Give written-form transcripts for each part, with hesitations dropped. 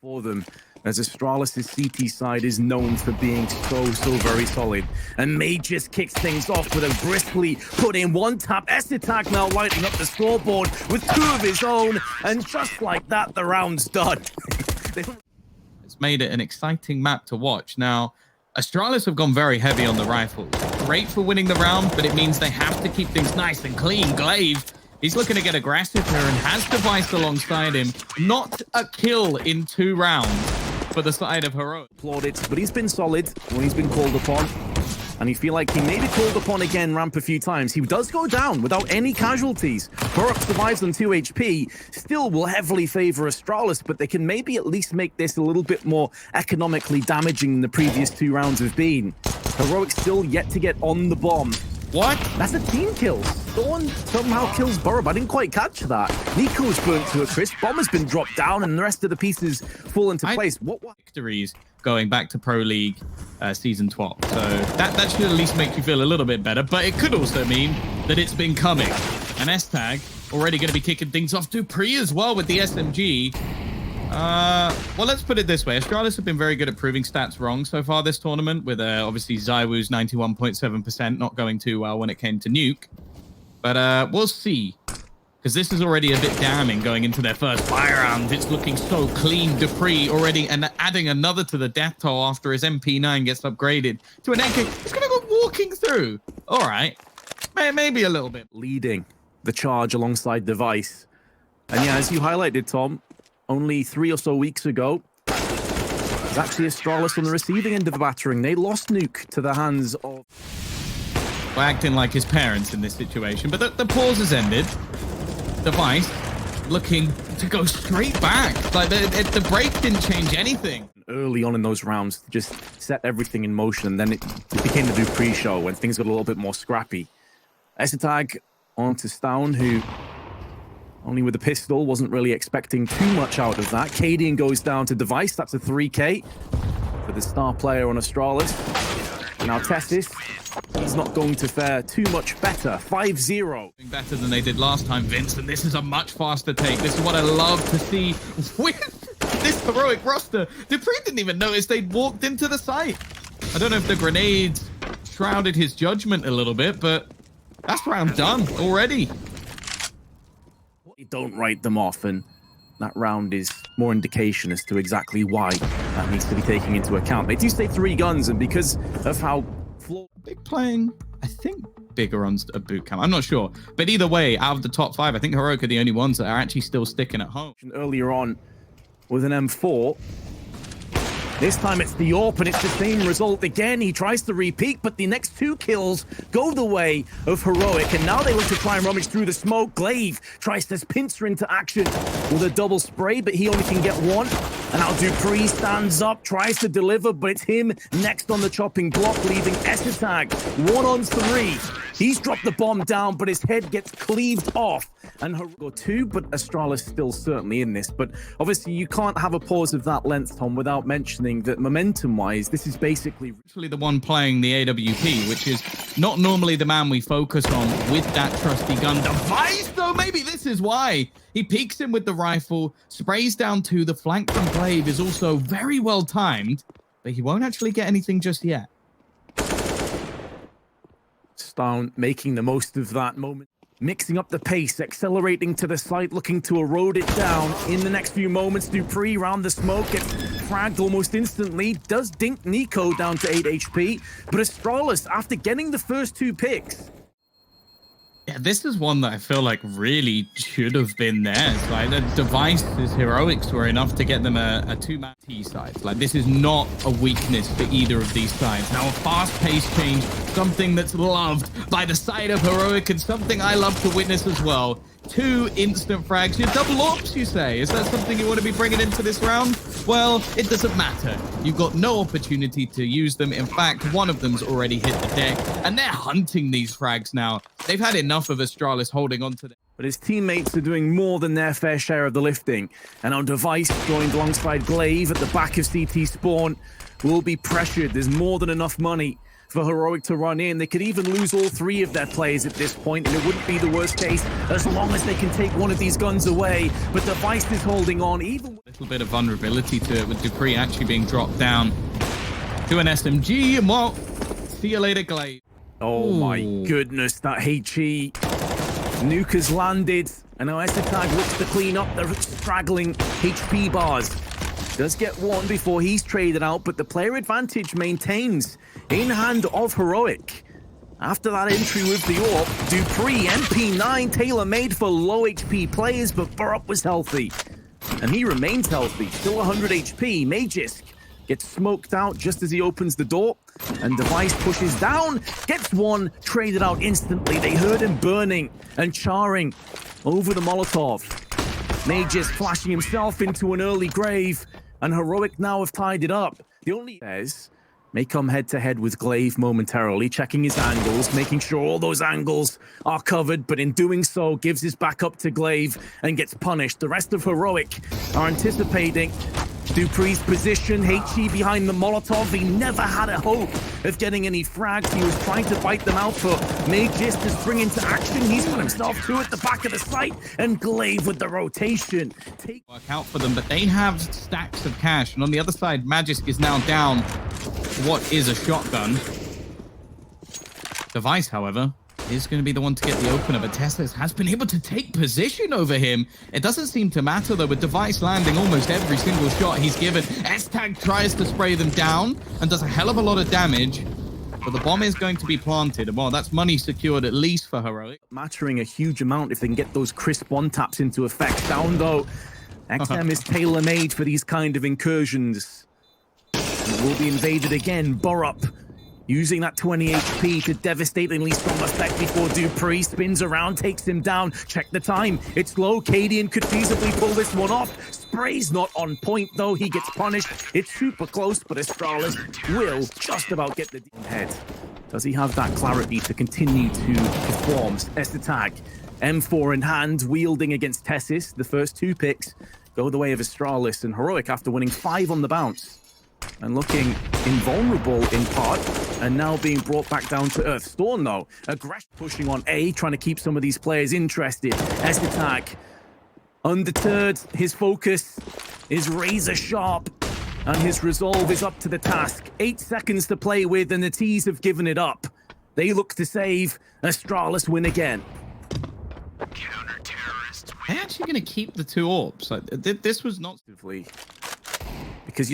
for them, as Astralis' CT side is known for being so very solid. And May just kicks things off with a briskly put in one tap. Estitag now lighting up the scoreboard with 2 of his own, and just like that, the round's done. It's made it an exciting map to watch. Now, Astralis have gone very heavy on the rifles. Great for winning the round, but it means they have to keep things nice and clean. Glaive, he's looking to get aggressive here and has Device alongside him. Not a kill in 2 rounds for the side of Heroic. Plaudits, but he's been solid when he's been called upon. And you feel like he may be called upon again ramp a few times. He does go down without any casualties. Heroic survives on 2 HP. Still will heavily favor Astralis, but they can maybe at least make this a little bit more economically damaging than the previous 2 rounds have been. Heroic still yet to get on the bomb. What? That's a team kill. Thorn somehow kills Burrow. I didn't quite catch that. Nico's burnt to a crisp. Bomb has been dropped down, and the rest of the pieces fall into place. What? Victories going back to Pro League Season 12. So that should at least make you feel a little bit better, but it could also mean that it's been coming. And S-Tag already going to be kicking things off. Dupree as well with the SMG. Well, let's put it this way. Astralis have been very good at proving stats wrong so far this tournament, with obviously Zywoo's 91.7% not going too well when it came to Nuke. But we'll see, because this is already a bit damning going into their first fire round. It's looking so clean. Dupree already, and adding another to the death toll after his MP9 gets upgraded to an AK. He's going to go walking through. All right. Maybe a little bit. Leading the charge alongside Device. And yeah, as you highlighted, Tom, only 3 or so weeks ago, it was actually Astralis on the receiving end of the battering. They lost Nuke to the hands of... We're acting like his parents in this situation, but the pause has ended. Device looking to go straight back. Like the break didn't change anything. Early on in those rounds, just set everything in motion, and then it became the Dupree show when things got a little bit more scrappy. Estitag on to Stown, who only with a pistol wasn't really expecting too much out of that. Cadian goes down to Device. That's a 3K for the star player on Astralis. Now Testis, he's not going to fare too much better. 5-0. Better than they did last time, Vince, and this is a much faster take. This is what I love to see with this Heroic roster. Dupree didn't even notice they'd walked into the site. I don't know if the grenades shrouded his judgment a little bit, but that's round done already. You don't write them off, and that round is more indication as to exactly why that needs to be taken into account. They do say 3 guns, and because of how big playing, I think bigger on a boot camp. I'm not sure, but either way, out of the top 5, I think Heroic are the only ones that are actually still sticking at home. Earlier on with an M4. This time it's the AWP, and it's the same result again. He tries to repeat, but the next 2 kills go the way of Heroic, and now they look to try and rummage through the smoke. Glaive tries to pincer into action with a double spray, but he only can get 1. And now Dupree stands up, tries to deliver, but it's him next on the chopping block, leaving Estitag 1 on 3. He's dropped the bomb down, but his head gets cleaved off. And Heroic 2, but Astralis still certainly in this. But obviously you can't have a pause of that length, Tom, without mentioning that momentum-wise, this is basically the one playing the AWP, which is not normally the man we focus on with that trusty gun. Device, though, maybe this is why. He peeks in with the rifle, sprays down 2. The flank from Glaive is also very well timed, but he won't actually get anything just yet. Stown making the most of that moment. Mixing up the pace, accelerating to the site, looking to erode it down. In the next few moments, Dupree round the smoke, gets fragged almost instantly. Does dink Nico down to 8 HP. But Astralis, after getting the first 2 picks... Yeah, this is one that I feel like really should have been theirs. Like, the Device's Heroics were enough to get them a 2-man T side. Like, this is not a weakness for either of these sides. Now, a fast-paced change, something that's loved by the side of Heroic, and something I love to witness as well. 2 instant frags. Your double ops, you say? Is that something you want to be bringing into this round? Well, it doesn't matter. You've got no opportunity to use them. In fact, one of them's already hit the deck, and they're hunting these frags now. They've had enough of Astralis holding on to them. But his teammates are doing more than their fair share of the lifting. And on Device, joined alongside Glaive at the back of CT spawn, will be pressured. There's more than enough money for Heroic to run in. They could even lose all 3 of their players at this point, and it wouldn't be the worst case as long as they can take one of these guns away. But Device is holding on, even a little bit of vulnerability to it with dupreeh actually being dropped down to an SMG. And well, see you later, Glade. Oh my goodness, that HE. Nuke has landed, and now Estag looks to clean up the straggling HP bars. Does get one before he's traded out, but the player advantage maintains in hand of Heroic. After that entry with the AWP, dupreeh, MP9, tailor-made for low HP players, but Burrup was healthy. And he remains healthy, still 100 HP. Magisk gets smoked out just as he opens the door, and Device pushes down, gets one, traded out instantly. They heard him burning and charring over the Molotov. Magisk flashing himself into an early grave, and Heroic now have tied it up. The only says may come head-to-head with Glaive momentarily, checking his angles, making sure all those angles are covered, but in doing so, gives his back up to Glaive and gets punished. The rest of Heroic are anticipating dupreeh's position, HE behind the Molotov. He never had a hope of getting any frags. He was trying to bite them out, but Magisk to spring into action. He's got himself 2 at the back of the site, and Glaive with the rotation. Work out for them, but they have stacks of cash. And on the other side, Magisk is now down what is a shotgun. Device, however, is going to be the one to get the opener, but Teslas has been able to take position over him. It doesn't seem to matter, though, with Device landing almost every single shot he's given. Estag tries to spray them down and does a hell of a lot of damage, but the bomb is going to be planted. Well, that's money secured at least for Heroic. Mattering a huge amount if they can get those crisp one-taps into effect. Down, though. XM is tailor-made for these kind of incursions. And will be invaded again. Burrup using that 20 HP to devastatingly strong effect before dupreeh spins around, takes him down. Check the time. It's low. Cadian could feasibly pull this one off. Spray's not on point, though. He gets punished. It's super close, but Astralis will just about get the head. Does he have that clarity to continue to perform? Estag, M4 in hand, wielding against Tessis. The first 2 picks go the way of Astralis, and Heroic, after winning 5 on the bounce and looking invulnerable in part, and now being brought back down to earth. Storm, though, aggression pushing on A, trying to keep some of these players interested. Estag, undeterred, his focus is razor sharp, and his resolve is up to the task. 8 seconds to play with, and the T's have given it up. They look to save. Astralis win again. Counter-terrorists win. They're actually going to keep the 2 AWPs. Like, this was not... Because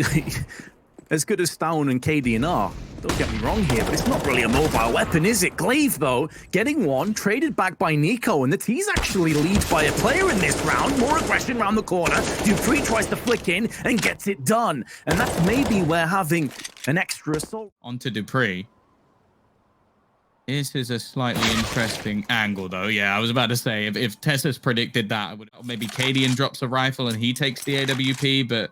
as good as Stone and Cadian are, don't get me wrong here, but it's not really a mobile weapon, is it? Glaive, though, getting one, traded back by Nico, and the T's actually lead by a player in this round. More aggression around the corner. dupreeh tries to flick in and gets it done. And that's maybe where having an extra assault... Onto dupreeh. This is a slightly interesting angle, though. Yeah, I was about to say, if Tessa's predicted that, maybe Cadian drops a rifle and he takes the AWP, but...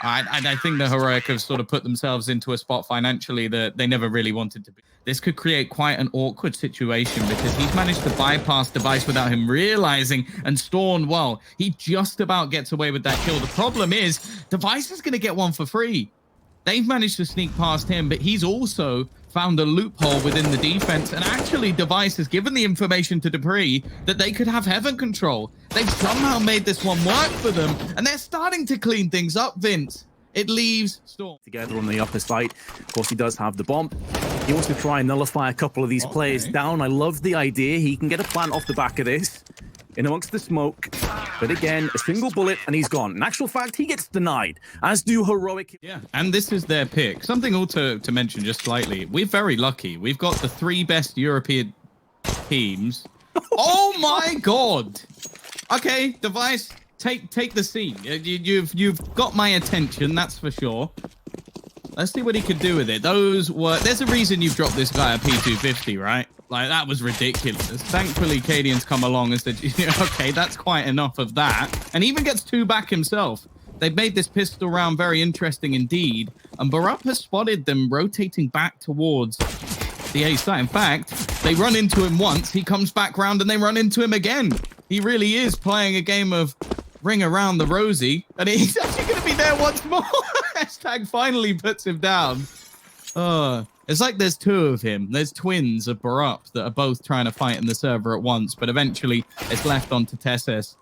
I think the Heroic have sort of put themselves into a spot financially that they never really wanted to be. This could create quite an awkward situation because he's managed to bypass Device without him realizing, and Storm, well, he just about gets away with that kill. The problem is Device is going to get one for free. They've managed to sneak past him, but he's also found a loophole within the defense. And actually, Device has given the information to dupreeh that they could have heaven control. They've somehow made this one work for them, and they're starting to clean things up, Vince. It leaves Storm together on the upper side. Of course, he does have the bomb. He wants to try and nullify a couple of these players down. I love the idea. He can get a plant off the back of this, in amongst the smoke. But again, a single bullet and he's gone. In actual fact, he gets denied, as do Heroic. Yeah, and this is their pick. Something also to mention just slightly. We're very lucky. We've got the 3 best European teams. Oh my God. Okay, Device, take the seat. You've got my attention, that's for sure. Let's see what he could do with it. There's a reason you've dropped this guy a P250, right? Like, that was ridiculous. Thankfully, Cadian's come along and said, okay, that's quite enough of that. And he even gets 2 back himself. They've made this pistol round very interesting indeed. And Burrup has spotted them rotating back towards the A site. In fact, they run into him once. He comes back round and they run into him again. He really is playing a game of ring around the rosy. And he's actually going to be there once more. Estag finally puts him down. It's like there's two of him. There's twins of Barup that are both trying to fight in the server at once, but eventually it's left onto Tessis.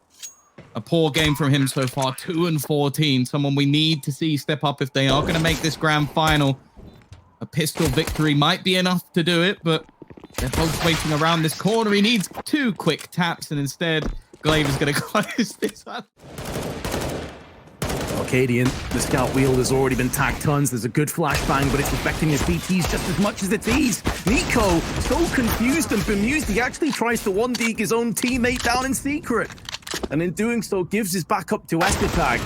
A poor game from him so far, 2-14. Someone we need to see step up if they are going to make this grand final. A pistol victory might be enough to do it, but they're both waiting around this corner. He needs 2 quick taps, and instead, Glaive is going to close this up. Arcadian, the scout wheel has already been tagged tons. There's a good flashbang, but it's affecting his CTs just as much as it is. NUKE, so confused and bemused, he actually tries to 1-deke his own teammate down in secret. And in doing so, gives his backup to Estitag.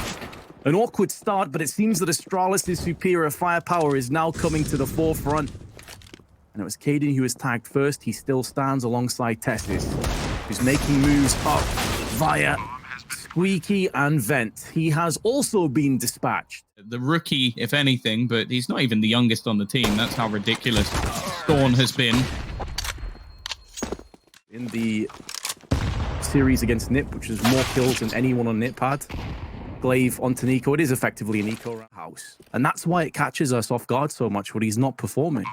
An awkward start, but it seems that Astralis' superior firepower is now coming to the forefront. And it was Caden who was tagged first. He still stands alongside Tessis, who's making moves up via Squeaky and Vent. He has also been dispatched. The rookie, if anything, but he's not even the youngest on the team. That's how ridiculous Thorn has been. In the series against Nip, which is more kills than anyone on Nip had. Glaive onto NUKE. It is effectively a NUKE house. And that's why it catches us off guard so much when he's not performing.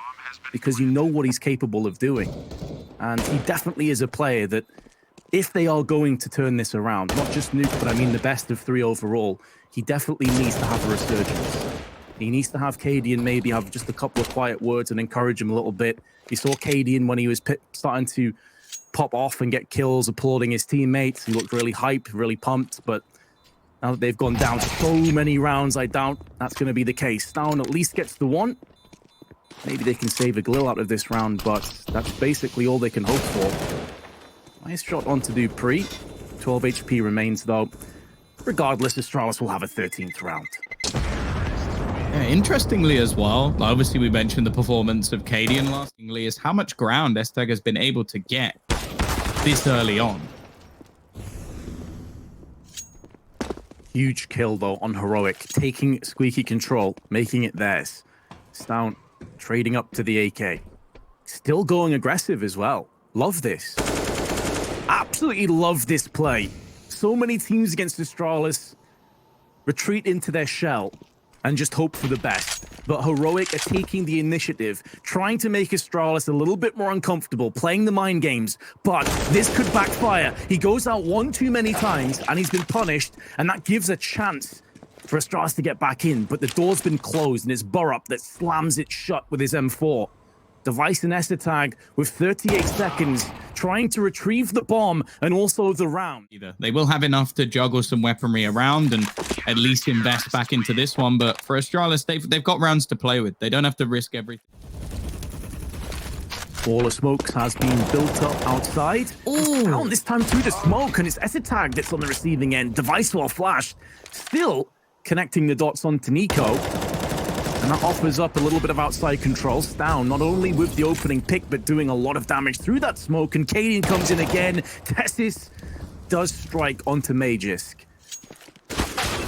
Because you know what he's capable of doing. And he definitely is a player that, if they are going to turn this around, not just NUKE, but I mean the best of 3 overall, he definitely needs to have a resurgence. He needs to have Cadian maybe have just a couple of quiet words and encourage him a little bit. You saw Cadian when he was starting to pop off and get kills, applauding his teammates. He looked really hyped, really pumped, but now that they've gone down so many rounds, I doubt that's going to be the case. Down at least gets the 1. Maybe they can save a Glil out of this round, but that's basically all they can hope for. Nice shot onto Dupree. 12 HP remains, though. Regardless, Astralis will have a 13th round. Yeah, interestingly as well, obviously we mentioned the performance of Cadian lastingly, is how much ground Estag has been able to get this early on. Huge kill, though, on Heroic. Taking Squeaky control, making it theirs. Stout trading up to the AK. Still going aggressive as well. Love this. Absolutely love this play. So many teams against Astralis retreat into their shell and just hope for the best. But Heroic are taking the initiative, trying to make Astralis a little bit more uncomfortable, playing the mind games. But this could backfire. He goes out 1 too many times and he's been punished, and that gives a chance for Astralis to get back in. But the door's been closed and it's Barup that slams it shut with his M4. Device and Estitag with 38 seconds, trying to retrieve the bomb and also the round. They will have enough to juggle some weaponry around and at least invest back into this one, but for Astralis, they've got rounds to play with. They don't have to risk everything. Wall of smokes has been built up outside. Down this time through the smoke, and it's Estitag that's on the receiving end. Device while flashed, still connecting the dots onto NUKE. And that offers up a little bit of outside control. Down, not only with the opening pick, but doing a lot of damage through that smoke. And Cadian comes in again. Tessis does strike onto Magisk.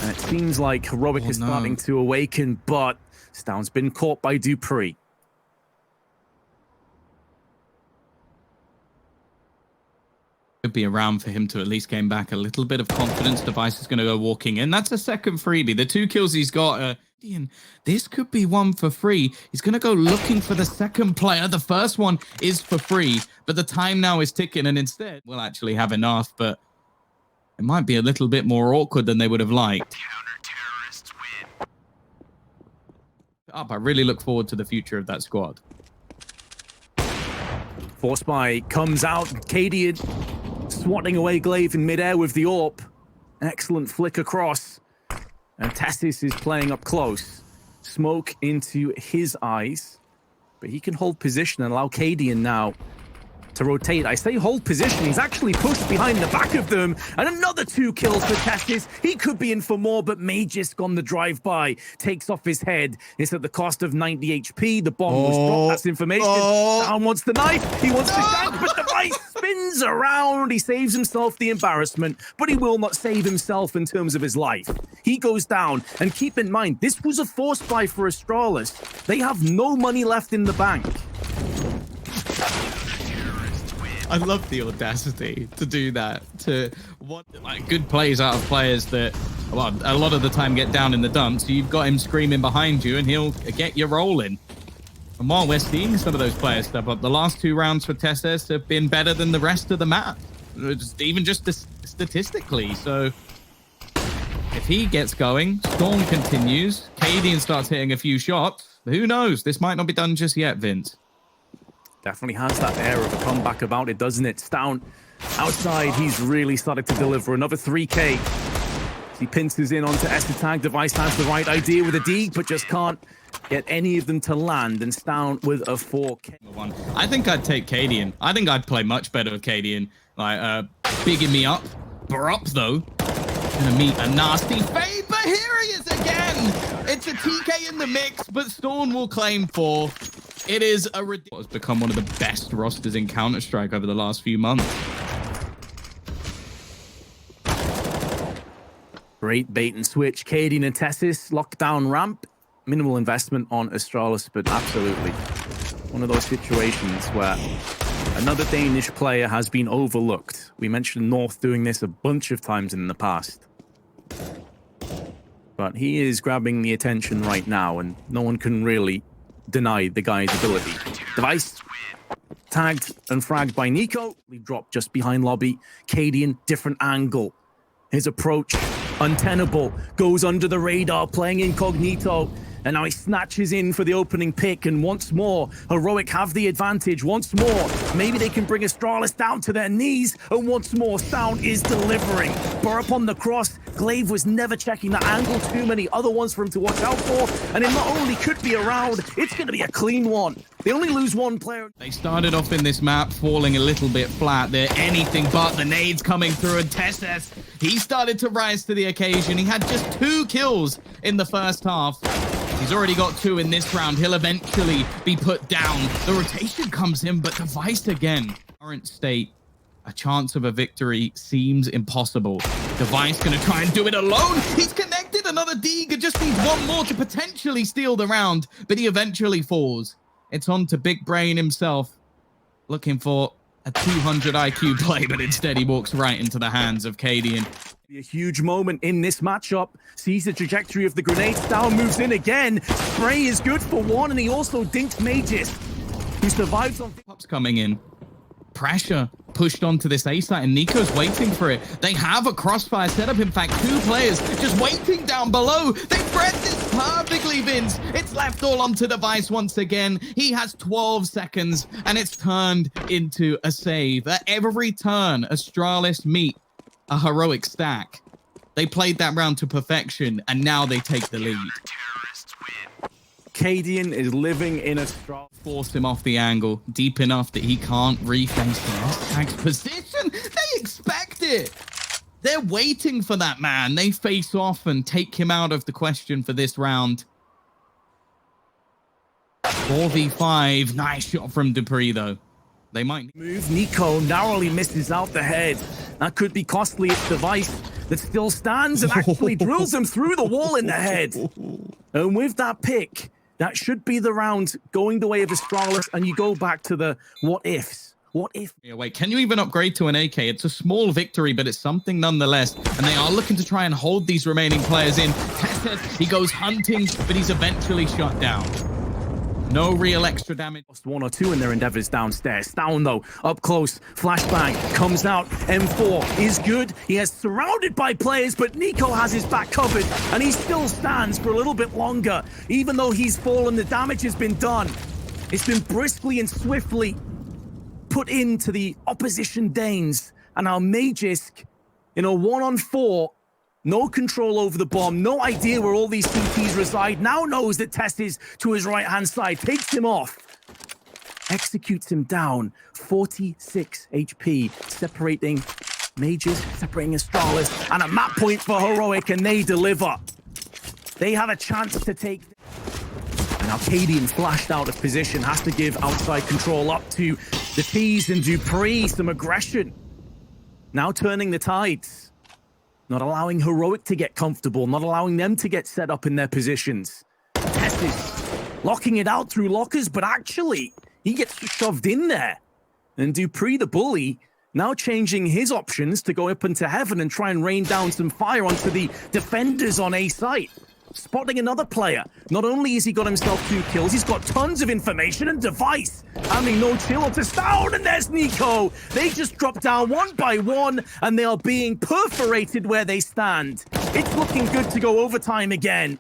And it seems like Heroic is starting to awaken, but Stown's been caught by Dupree. Could be around for him to at least gain back a little bit of confidence. Device is going to go walking in. That's a second freebie. The 2 kills he's got, this could be one for free. He's going to go looking for the second player. The first one is for free, but the time now is ticking, and instead we'll actually have enough, but it might be a little bit more awkward than they would have liked. Counter-terrorists win. I really look forward to the future of that squad. Force Spy comes out. Cadian swatting away Glaive in midair with the AWP. Excellent flick across. And Tessis is playing up close. Smoke into his eyes. But he can hold position and allow Cadian now to rotate. I say hold position. He's actually pushed behind the back of them. And another 2 kills for Tessis. He could be in for more, but Magisk on the drive-by takes off his head. It's at the cost of 90 HP. The bomb was dropped. That's information. Down wants the knife. He wants to shank, but Device spins around. He saves himself the embarrassment, but he will not save himself in terms of his life. He goes down. And keep in mind, this was a force buy for Astralis. They have no money left in the bank. I love the audacity to do that, to want like good plays out of players that, well, a lot of the time get down in the dumps. So you've got him screaming behind you and he'll get you rolling. And while we're seeing some of those players step up, the last 2 rounds for Testes have been better than the rest of the map, even just statistically. So if he gets going, Storm continues, Cadian starts hitting a few shots, who knows? This might not be done just yet, Vince. Definitely has that air of a comeback about it, doesn't it? Down outside, he's really started to deliver another 3K. He pinces in onto Tag. Device has the right idea with a D, but just can't get any of them to land, and Stown with a 4K. I think I'd take Cadian. I think I'd play much better with Cadian. Like, bigging me up. Barup, though, gonna meet a nasty fade, but here he is again! It's a TK in the mix, but Storm will claim 4. It is a ridiculous. It's become one of the best rosters in Counter-Strike over the last few months. Great bait and switch. Cadian and Tessis, lockdown ramp. Minimal investment on Astralis, but absolutely one of those situations where another Danish player has been overlooked. We mentioned North doing this a bunch of times in the past. But he is grabbing the attention right now, and no one can really deny the guy's ability. Device tagged and fragged by NUKE. We dropped just behind lobby. Cadian, different angle. His approach, untenable, goes under the radar, playing incognito. And now he snatches in for the opening pick, and once more, Heroic have the advantage. Once more, maybe they can bring Astralis down to their knees, and once more, Sound is delivering. Burp on the cross. Glaive was never checking that angle. Too many other ones for him to watch out for, and it not only could be a round, it's going to be a clean one. They only lose 1 player. They started off in this map falling a little bit flat. They're anything but. The nades coming through, and Testes, he started to rise to the occasion. He had just 2 kills in the first half. He's already got 2 in this round. He'll eventually be put down. The rotation comes in, but Device again. Current state, a chance of a victory seems impossible. Device gonna try and do it alone. He's connected. Another D just needs 1 more to potentially steal the round, but he eventually falls. It's on to Big Brain himself, looking for a 200 IQ play, but instead he walks right into the hands of Cadian. A huge moment in this matchup. Sees the trajectory of the grenade. Down moves in again. Spray is good for 1, and he also dinks Mages, who survives on... Pops coming in. Pressure pushed onto this A site, and Nico's waiting for it. They have a crossfire setup. In fact, 2 players just waiting down below. They read this perfectly, Vince. It's left all onto Device once again. He has 12 seconds, and it's turned into a save. At every turn, Astralis meet a Heroic stack. They played that round to perfection, and now they take the lead. Cadian is living in a strong... Force him off the angle deep enough that he can't reface the tag's position. They expect it. They're waiting for that man. They face off and take him out of the question for this round. 4v5. Nice shot from Dupree, though. They might move. NUKE narrowly misses out the head. That could be costly. It's Device that still stands and actually drills him through the wall in the head. And with that pick, that should be the round going the way of Astralis, and you go back to the what ifs. What if? Yeah, wait, can you even upgrade to an AK? It's a small victory, but it's something nonetheless. And they are looking to try and hold these remaining players in. Tested, he goes hunting, but he's eventually shot down. No real extra damage. Lost 1 or 2 in their endeavors downstairs. Down though, up close. Flashbang comes out. M4 is good. He is surrounded by players, but NUKE has his back covered, and he still stands for a little bit longer. Even though he's fallen, the damage has been done. It's been briskly and swiftly put into the opposition Danes. And now Magisk, in a 1-on-4, no control over the bomb, no idea where all these CTs reside, now knows that Test is to his right-hand side, takes him off, executes him down, 46 HP, separating Mages, separating Astralis, and a map point for Heroic, and they deliver. They have a chance to take... And now Cadian flashed out of position, has to give outside control up to the T's, and Dupree, some aggression. Now turning the tides. Not allowing Heroic to get comfortable, not allowing them to get set up in their positions. Test is locking it out through lockers, but actually, he gets shoved in there. And Dupree, the bully, now changing his options to go up into heaven and try and rain down some fire onto the defenders on A site. spotting another player. Not only has he got himself 2 kills, he's got tons of information and device. Having no chill to down, and there's NUKE. They just drop down one by one, and they are being perforated where they stand. It's looking good to go overtime again.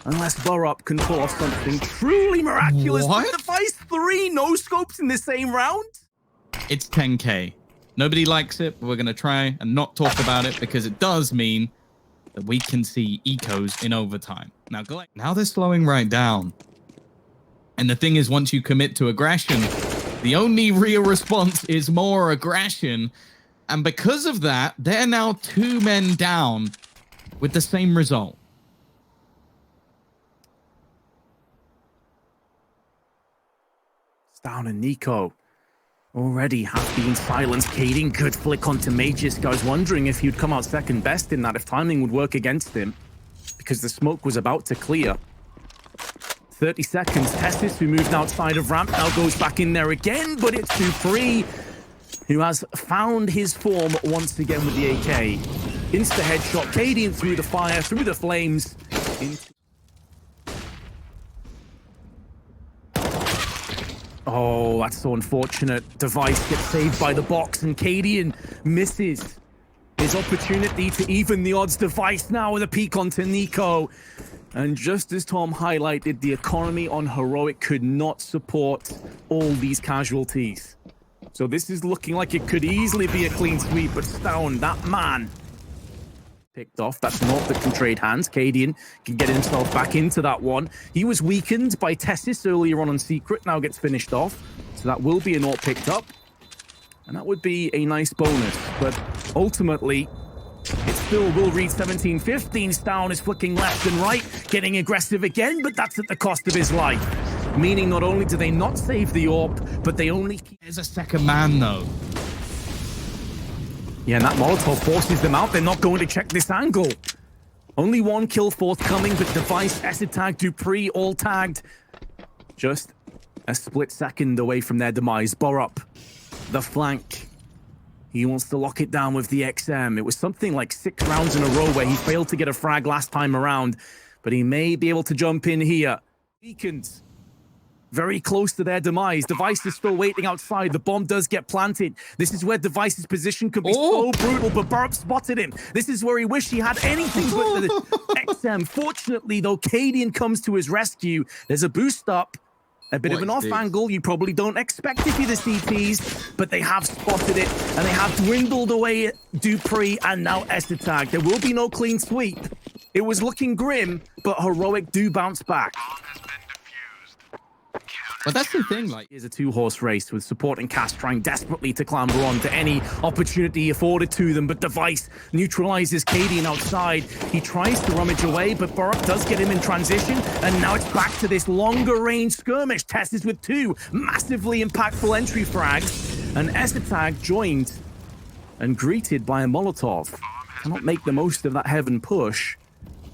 Unless Burrup can pull off something truly miraculous. What? Device 3 no-scopes in the same round? It's 10K. Nobody likes it, but we're going to try and not talk about it because it does mean that we can see ecos in overtime. Now they're slowing right down. And the thing is, once you commit to aggression, the only real response is more aggression. And because of that, they're now 2 men down with the same result. Down and NUKE already have been silenced. Kaden could flick onto Magisk. I was wondering if he'd come out second best in that, if timing would work against him, because the smoke was about to clear. 30 seconds. Tessis, who moved outside of ramp, now goes back in there again, but it's Dupree, who has found his form once again with the AK. Insta headshot. Kaden through the fire, through the flames. Oh, that's so unfortunate. Device gets saved by the box, and Kaden misses his opportunity to even the odds. Device now with a peek onto NUKE. And just as Tom highlighted, the economy on Heroic could not support all these casualties. So this is looking like it could easily be a clean sweep, but Stone, that man, picked off. That's not that can trade hands. Kaden can get himself back into that one. He was weakened by Tessis earlier on Secret, now gets finished off. So that will be a naught picked up. And that would be a nice bonus. But ultimately, it still will read 17-15. Stown is flicking left and right, getting aggressive again, but that's at the cost of his life. Meaning not only do they not save the AWP, but they only... There's a second man, though. Yeah, and that Molotov forces them out. They're not going to check this angle. Only 1 kill forthcoming, but Device, Esitag, Dupree, all tagged. Just a split second away from their demise. Burrup, the flank. He wants to lock it down with the XM. It was something like 6 rounds in a row where he failed to get a frag last time around, but he may be able to jump in here. Beacons. Very close to their demise. Device is still waiting outside. The bomb does get planted. This is where Device's position could be so brutal, but Burrup spotted him. This is where he wished he had anything but the XM. Fortunately, though, Kaden comes to his rescue. There's a boost up. A bit of an off angle. You probably don't expect to see the CTs, but they have spotted it, and they have dwindled away Dupree and now Esitag. There will be no clean sweep. It was looking grim, but Heroic do bounce back. But that's the thing, like... Here's a 2-horse race with support and Cass trying desperately to clamber on to any opportunity afforded to them, but Device neutralizes Kaden outside. He tries to rummage away, but Burrup does get him in transition, and now it's back to this longer range skirmish. Tess is with 2 massively impactful entry frags, and Esitag joined and greeted by a Molotov. Cannot make the most of that heaven push,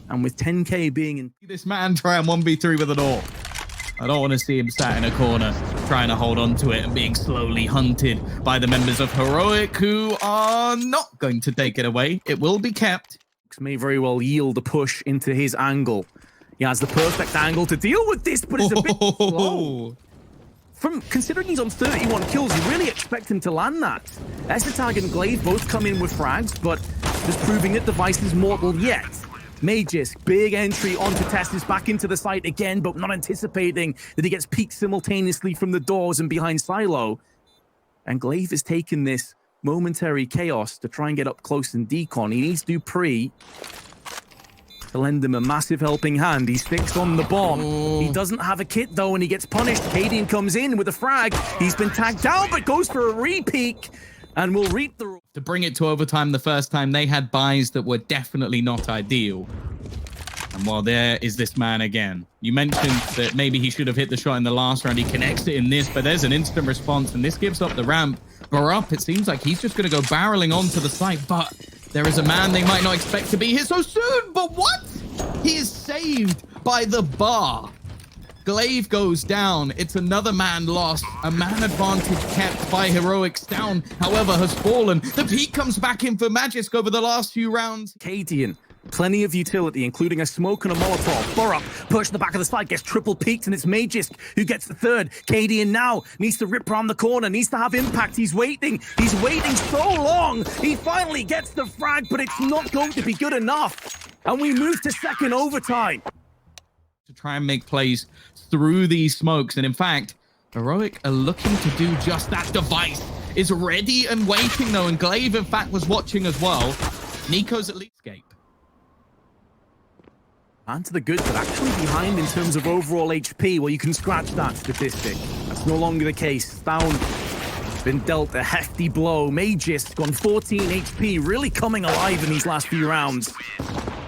and with 10K being in... This man try and 1v3 with an AWP. I don't want to see him sat in a corner trying to hold on to it and being slowly hunted by the members of Heroic, who are not going to take it away. It will be kept. May very well yield a push into his angle. He has the perfect angle to deal with this, but it's a bit slow. Considering he's on 31 kills, you really expect him to land that. Esitag and Glaive both come in with frags, but just proving that Device is mortal yet. Magisk, big entry onto Testis, back into the site again, but not anticipating that he gets peeked simultaneously from the doors and behind Silo. And Glaive has taken this momentary chaos to try and get up close and decon. He needs Dupree to lend him a massive helping hand. He sticks on the bomb. He doesn't have a kit, though, and he gets punished. Kaden comes in with a frag. He's been tagged down, but goes for a re-peek. And will reap the... To bring it to overtime the first time, they had buys that were definitely not ideal. And while there is this man again. You mentioned that maybe he should have hit the shot in the last round. He connects it in this, but there's an instant response, and this gives up the ramp. Burrup, it seems like he's just going to go barreling onto the site, but there is a man they might not expect to be here so soon. But what? He is saved by the bar. Glaive goes down. It's another man lost. A man advantage kept by Heroics. Down, however, has fallen. The peak comes back in for Magisk over the last few rounds. Kaden Plenty of utility, including a smoke and a Molotov. Borup, push the back of the side, gets triple peaked, and it's Magisk who gets the third. Cadian now needs to rip around the corner, needs to have impact. He's waiting so long. He finally gets the frag, but it's not going to be good enough. And we move to second overtime. To try and make plays through these smokes. And in fact, Heroic are looking to do just that. Device is ready and waiting, though. And Glaive, in fact, was watching as well. Nico's at least escape. And to the good, but actually behind in terms of overall HP. Well, you can scratch that statistic. That's no longer the case. Down, been dealt a hefty blow. Magisk on 14 HP, really coming alive in these last few rounds.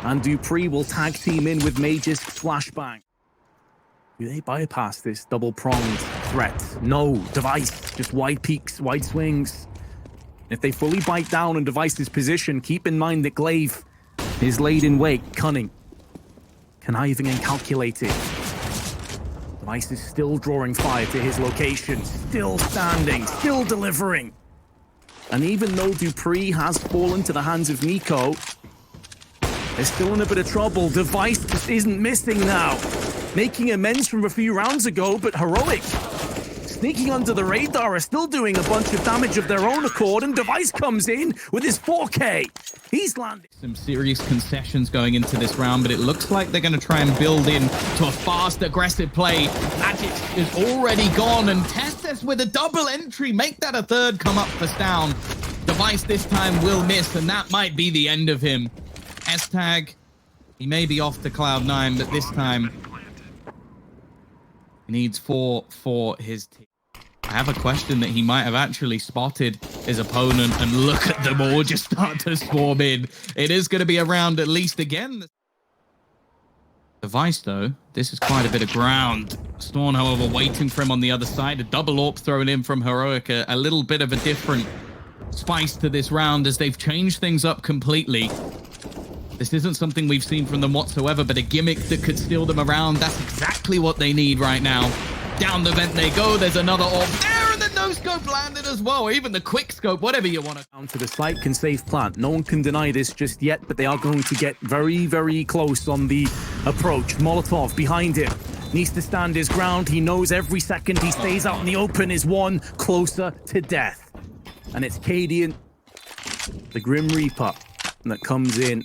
And dupreeh will tag team in with Magisk's flashbang. Do they bypass this double-pronged threat? No. Device, just wide peaks, wide swings. If they fully bite down on Device's position, keep in mind that Glaive is laid in wait, cunning, conniving and calculated. Device is still drawing fire to his location, still standing, still delivering. And even though dupreeh has fallen to the hands of Nico, they're still in a bit of trouble. Device just isn't missing now. Making amends from a few rounds ago, but Heroic, sneaking under the radar, are still doing a bunch of damage of their own accord, and Device comes in with his 4K. He's landing. Some serious concessions going into this round, but it looks like they're going to try and build in to a fast, aggressive play. Magic is already gone, and Testes with a double entry, make that a third come up for Stown. Device this time will miss, and that might be the end of him. S-Tag, he may be off to Cloud9, but this time he needs 4 for his team. I have a question that he might have actually spotted his opponent, and look at them all just start to swarm in. It is going to be around at least again. Device, though, this is quite a bit of ground. Storm, however, waiting for him on the other side. A double AWP thrown in from Heroic. A little bit of a different spice to this round as they've changed things up completely. This isn't something we've seen from them whatsoever, but a gimmick that could steal them around. That's exactly what they need right now. Down the vent they go. There's another AWP there, and the no-scope landed as well. Or even the quick scope, whatever you want to. Down to the site can save plant. No one can deny this just yet, but they are going to get very, very close on the approach. Molotov behind him. Needs to stand his ground. He knows every second he stays out in the open is one closer to death. And it's Cadian, the Grim Reaper, that comes in,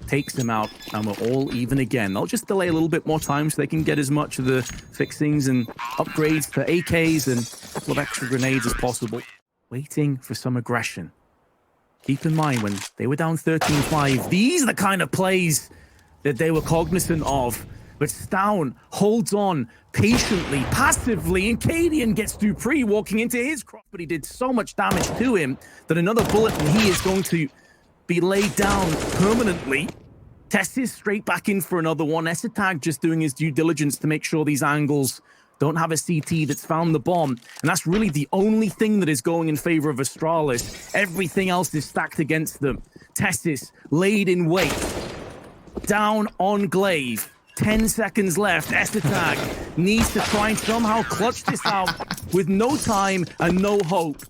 takes him out, and we're all even again. They'll just delay a little bit more time so they can get as much of the fixings and upgrades for AKs and a couple of extra grenades as possible. Waiting for some aggression. Keep in mind, when they were down 13-5, these are the kind of plays that they were cognizant of. But Stown holds on patiently, passively, and Cadian gets dupreeh walking into his cross. But he did so much damage to him that another bullet and he is going to be laid down permanently. Testes straight back in for another one. S-Tag just doing his due diligence to make sure these angles don't have a CT that's found the bomb. And that's really the only thing that is going in favor of Astralis. Everything else is stacked against them. Testes laid in wait. Down on Glaive. 10 seconds left. S-Tag needs to try and somehow clutch this out with no time and no hope.